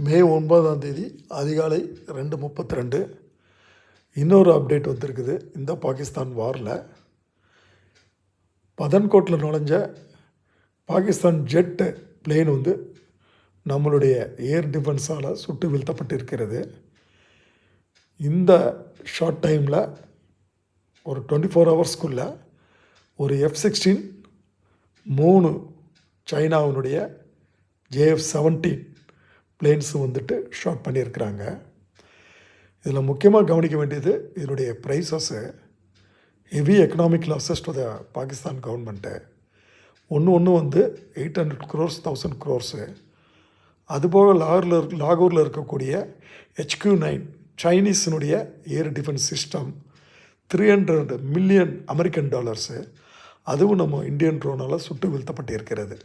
மே 9ஆம் தேதி அதிகாலை 2:32 இன்னொரு அப்டேட் வந்திருக்குது. இந்த பாகிஸ்தான் வாரில் பதன்கோட்டில் நுழைஞ்ச பாகிஸ்தான் ஜெட்டு பிளேன் நம்மளுடைய ஏர் டிஃபென்ஸால் சுட்டு வீழ்த்தப்பட்டிருக்கிறது. இந்த ஷார்ட் டைமில் ஒரு 24 ஹவர்ஸ்க்குள்ளே ஒரு F-16 3 சைனாவினுடைய JF-17 பிளேன்ஸ் ஷார்ட் பண்ணியிருக்கிறாங்க. இதில் முக்கியமாக கவனிக்க வேண்டியது இதனுடைய prices. Heavy economic losses to the Pakistan government. ஒன்று 800 crores 1000 crores. அதுபோக லாகூரில் இருக்கக்கூடிய HQ-9 சைனீஸினுடைய ஏர் டிஃபென்ஸ் சிஸ்டம் $300 million அதுவும் நம்ம இந்தியன் ட்ரோனால் சுட்டு வீழ்த்தப்பட்டிருக்கிறது.